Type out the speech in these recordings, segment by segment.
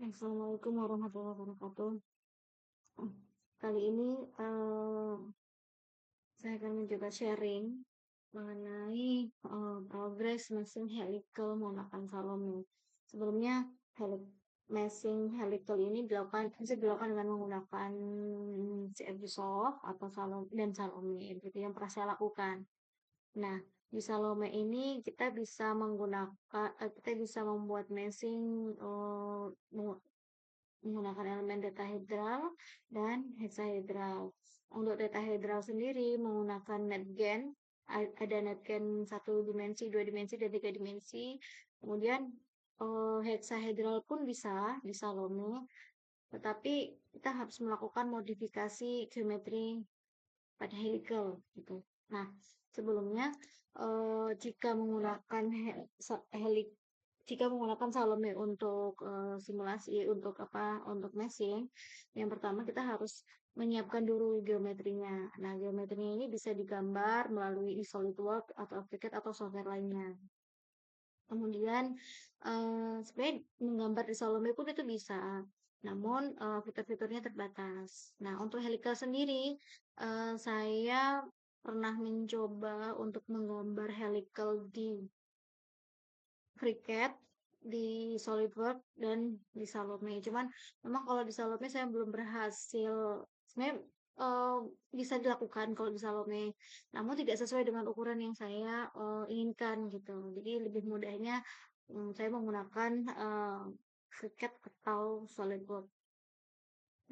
Assalamualaikum warahmatullahi wabarakatuh. Kali ini saya akan mencoba sharing mengenai progres mesin helical menggunakan Salome. Sebelumnya mesin helical ini bisa dilakukan dengan menggunakan CFD Soft atau Salome. Itu yang pernah saya lakukan. Nah, di Salome ini kita bisa membuat meshing menggunakan elemen tetahedral dan hexahedral. Untuk tetahedral sendiri menggunakan netgen, ada netgen 1 dimensi, 2 dimensi, dan 3 dimensi. Kemudian hexahedral pun bisa di Salome, tetapi kita harus melakukan modifikasi geometri pada helical gitu. Nah, sebelumnya jika menggunakan Salome untuk simulasi untuk meshing, yang pertama kita harus menyiapkan dulu geometrinya. Nah, geometrinya ini bisa digambar melalui SolidWorks atau AutoCAD atau software lainnya. Kemudian sebenarnya menggambar di Salome pun itu bisa, namun fitur-fiturnya terbatas. Nah, untuk helical sendiri, saya pernah mencoba untuk menggambar helical di FreeCAD, di SolidWorks, dan di Salome. Cuman memang kalau di Salome saya belum berhasil. Sebenarnya bisa dilakukan kalau di Salome, namun tidak sesuai dengan ukuran yang saya inginkan gitu. Jadi lebih mudahnya saya menggunakan FreeCAD atau SolidWorks.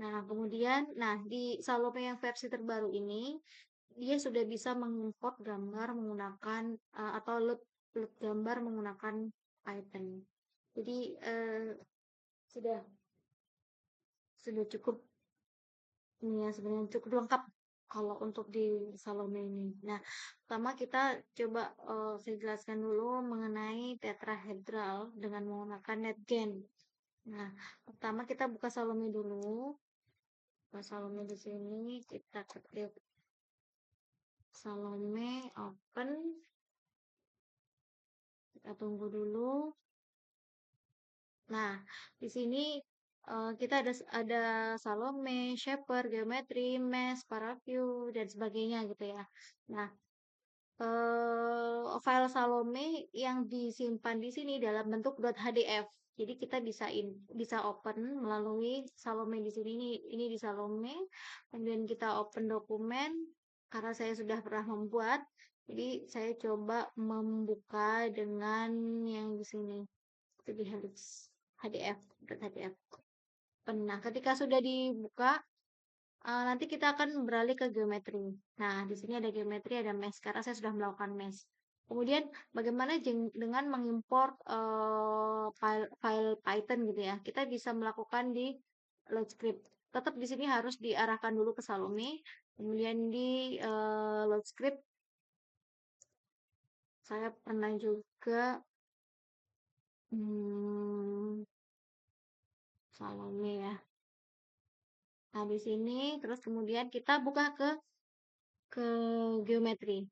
Nah, kemudian, di Salome yang versi terbaru ini, dia sudah bisa mengimport gambar menggunakan atau load gambar menggunakan Python. Jadi sudah sudah cukup ini ya, sebenarnya cukup lengkap kalau untuk di Salome ini. Nah, pertama kita coba saya jelaskan dulu mengenai tetrahedral dengan menggunakan NetGen. Nah, pertama kita buka Salome dulu. Buka Salome di sini, kita ketik Salome open. Kita tunggu dulu. Nah, di sini kita ada Salome, Shaper, Geometry, Mesh, Paraview, dan sebagainya gitu ya. Nah, file Salome yang disimpan di sini dalam bentuk .hdf. Jadi kita bisa open melalui Salome di sini. Ini di Salome. Kemudian kita open dokumen karena saya sudah pernah membuat. Jadi saya coba membuka dengan yang di sini. Itu di hdf. Nah, ketika sudah dibuka, nanti kita akan beralih ke geometri. Nah, di sini ada geometri, ada mesh, karena saya sudah melakukan mesh. Kemudian, bagaimana dengan mengimport file Python gitu ya? Kita bisa melakukan di LoadScript. Tetap di sini harus diarahkan dulu ke Salome. Kemudian di LoadScript, saya pernah juga Salome ya. Nah, di sini terus kemudian kita buka ke geometri.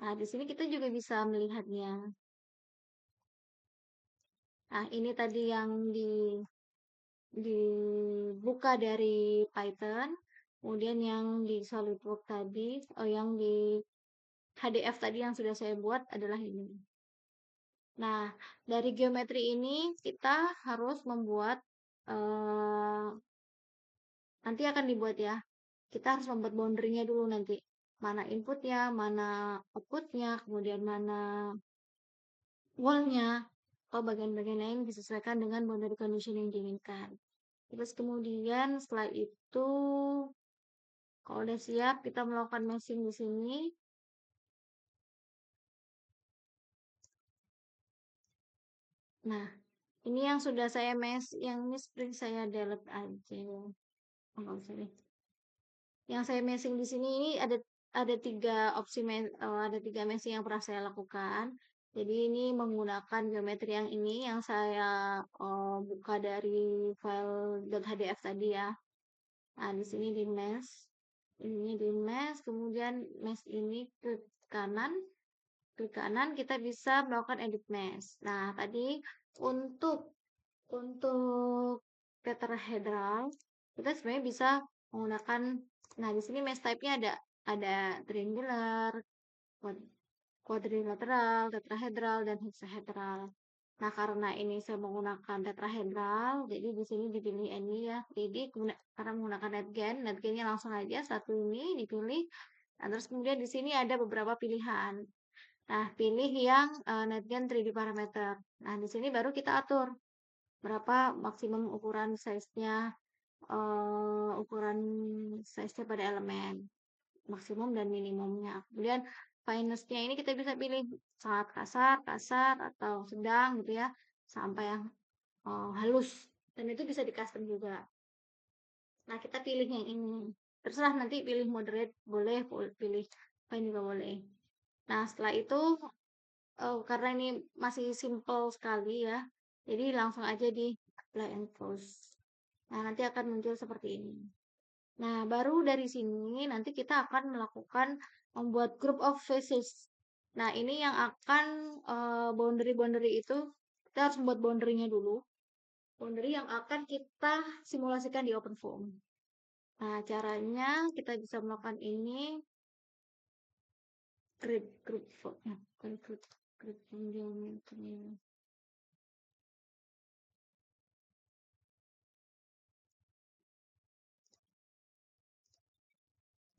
Nah, di sini kita juga bisa melihatnya. Nah, ini tadi yang dibuka dari Python, kemudian yang di SolidWorks tadi, yang di HDF tadi yang sudah saya buat adalah ini. Nah, dari geometri ini kita harus membuat nanti akan dibuat ya. Kita harus membuat boundary-nya dulu nanti. Mana inputnya, mana outputnya, kemudian mana wall-nya, atau bagian-bagian lain disesuaikan dengan boundary condition yang diinginkan. Terus kemudian setelah itu, kalau udah siap, kita melakukan meshing di sini. Nah, ini yang sudah saya mesh, yang ini spring saya delete aja. Enggak usah deh. Yang saya meshing di sini ini ada 3 opsi ada 3 meshing yang pernah saya lakukan. Jadi ini menggunakan geometri yang ini yang saya buka dari file .hdf tadi ya. Nah, di sini di mesh. Ini di mesh, kemudian mesh ini ke kanan. Klik kanan kita bisa melakukan edit mesh. Nah, tadi untuk tetrahedral, kita sebenarnya bisa menggunakan, nah di sini mesh type-nya ada triangular, quadrilateral, tetrahedral, dan hexahedral. Nah, karena ini saya menggunakan tetrahedral, jadi di sini dipilih ini ya. Jadi karena menggunakan netgain-nya langsung aja satu ini dipilih. Nah, terus kemudian di sini ada beberapa pilihan. Nah, pilih yang netgain 3D parameter. Nah, di sini baru kita atur berapa maksimum ukuran size-nya, ukuran size-nya pada elemen, maksimum dan minimumnya. Kemudian fineness-nya ini kita bisa pilih sangat kasar, kasar atau sedang gitu ya, sampai yang halus. Dan itu bisa di custom juga. Nah, kita pilih yang ini. Terserah nanti pilih moderate boleh, pilih fine juga boleh. Nah, setelah itu karena ini masih simple sekali ya, jadi langsung aja di apply and close. Nah, nanti akan muncul seperti ini. Nah, baru dari sini nanti kita akan melakukan membuat group of faces. Nah, ini yang akan boundary-boundary itu kita harus membuat boundary-nya dulu. Boundary yang akan kita simulasikan di OpenFOAM. Nah, caranya kita bisa melakukan ini create group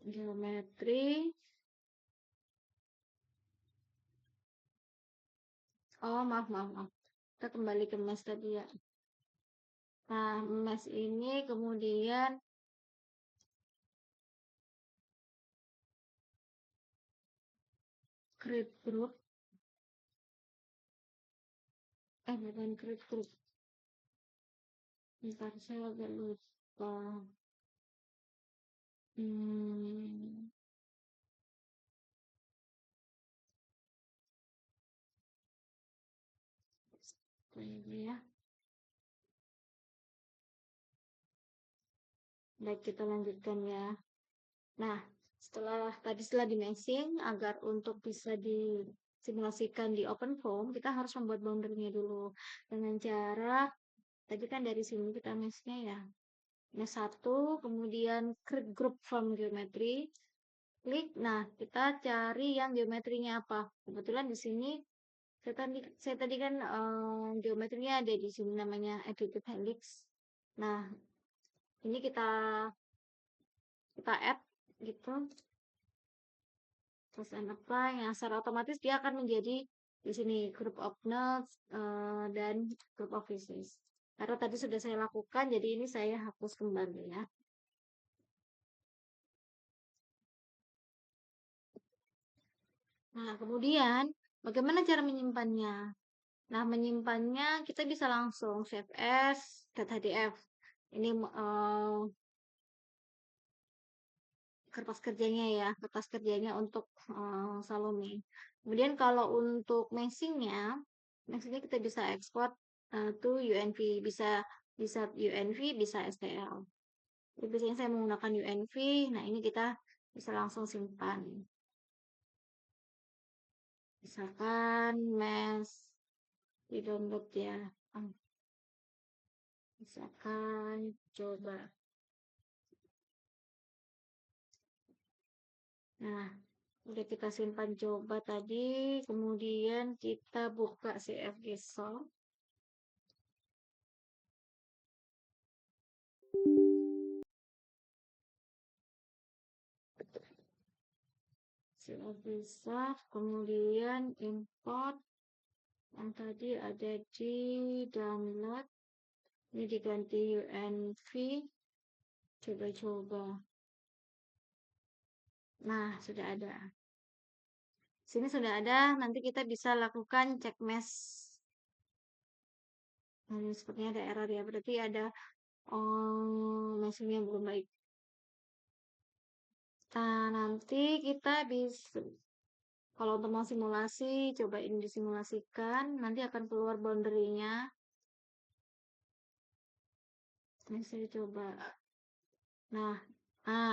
geometri. Oh, maaf. Kita kembali ke mesh tadi ya. Nah, mesh ini kemudian create group. Bukan create group. Bentar, saya agak lupa. Ini ya. Baik, kita lanjutkan ya. Nah, setelah di meshing, agar untuk bisa disimulasikan di OpenFOAM, kita harus membuat boundary-nya dulu. Dengan cara, tadi kan dari sini kita mesh-nya ya. Mesh 1, kemudian create group from geometry. Klik, nah kita cari yang geometrinya apa. Kebetulan di sini, saya tadi kan geometrinya ada di sini namanya additive helix. Nah, ini kita add gitu, terus apply. Nah, secara otomatis dia akan menjadi di sini group of nodes dan group of faces. Karena tadi sudah saya lakukan, jadi ini saya hapus kembali ya. Nah, kemudian bagaimana cara menyimpannya? Nah, menyimpannya kita bisa langsung save as .hdf. Ini kertas kerjanya untuk Salome. Kemudian kalau untuk meshingnya kita bisa export to UNV, bisa UNV, bisa STL. Jadi biasanya saya menggunakan UNV. Nah, ini kita bisa langsung simpan. Misalkan mesh di download ya. Misalkan coba. Nah, udah kita simpan coba tadi, kemudian kita buka CFG Solve. CFG Solve, kemudian import yang tadi ada di download. Ini diganti UNV. Coba-coba. Nah, sudah ada. Sini sudah ada, nanti kita bisa lakukan cek mesh. Nah, sepertinya ada error ya, berarti ada meshingnya belum baik. Nah, nanti kita bisa, kalau untuk mau simulasi, coba ini disimulasikan, nanti akan keluar boundary-nya. Ini saya coba. Nah,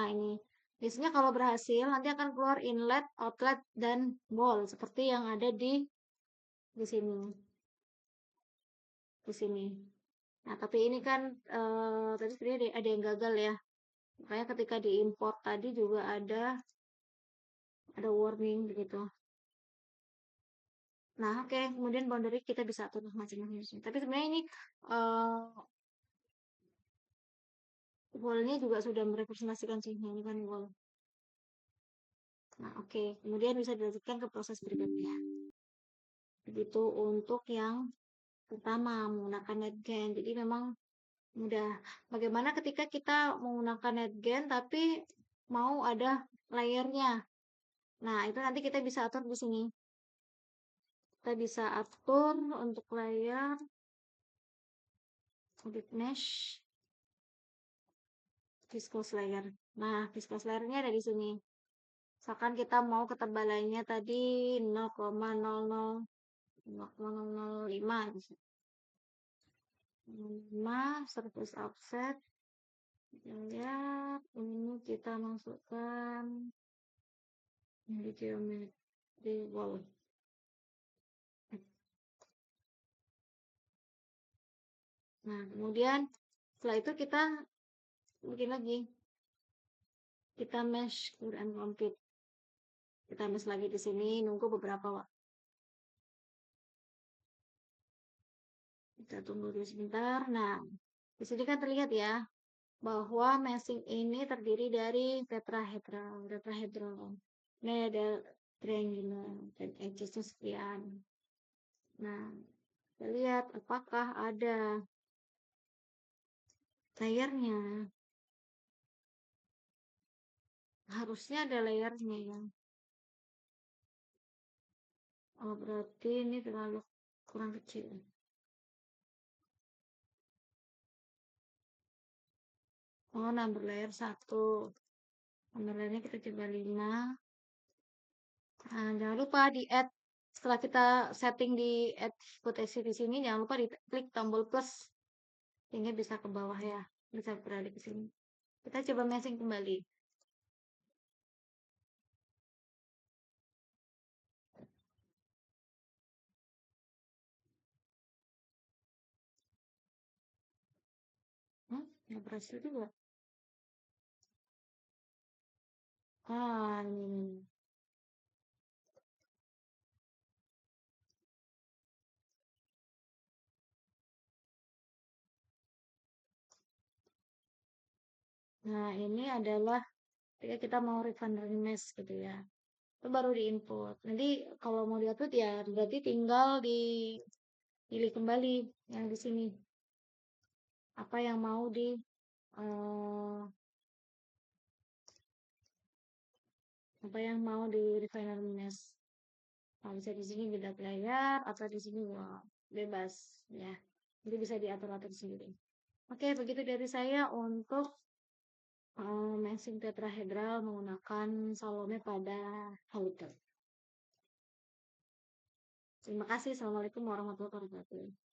ini. Biasanya kalau berhasil, nanti akan keluar inlet, outlet, dan wall, seperti yang ada di sini. Di sini. Nah, tapi ini kan tadi sebenarnya ada yang gagal ya. Makanya ketika diimport tadi juga ada warning begitu. Nah, oke, kemudian boundary kita bisa atur masing-masing. Tapi sebenarnya ini uh, wall-nya juga sudah merepresentasikan sih, ini kan wall. Nah, oke, kemudian bisa dilanjutkan ke proses berikutnya. Begitu untuk yang pertama menggunakan NetGen. Jadi memang mudah. Bagaimana ketika kita menggunakan NetGen tapi mau ada layernya. Nah, itu nanti kita bisa atur di sini. Kita bisa atur untuk layer edit mesh viscose layer. Nah, viscose layernya ada di sini. Misalkan kita mau ketebalannya tadi 0,005 surface offset lihat ini kita masukkan di geometry wall. Nah, kemudian setelah itu kita bikin lagi. Kita mesh and complete. Kita mesh lagi di sini, nunggu beberapa waktu. Kita tunggu dulu sebentar. Nah, di sini kan terlihat ya bahwa meshing ini terdiri dari tetrahedral. Ini ada triangular dan edges sekian. Nah, kita lihat apakah ada layernya. Harusnya ada layernya ya. Oh, berarti ini terlalu kurang kecil. Oh, number layer 1. Number layernya kita coba 5. Nah, jangan lupa di add setelah kita setting di add hipotesis di sini, jangan lupa di klik tombol plus sehingga bisa ke bawah ya, bisa beralih ke sini. Kita coba meshing kembali. Nggak berhasil juga. Ini. Nah, ini adalah ketika kita mau refine mesh gitu ya. Itu baru diinput. Nanti kalau mau diupload ya berarti tinggal dipilih kembali yang di sini. Apa yang mau uh, di refiner mesh. Nah, bisa di sini beda player atau di sini wah, bebas ya. Jadi bisa diatur-atur sendiri. Oke, begitu dari saya untuk meshing tetrahedral menggunakan Salome pada haliter. Terima kasih. Assalamualaikum warahmatullahi wabarakatuh.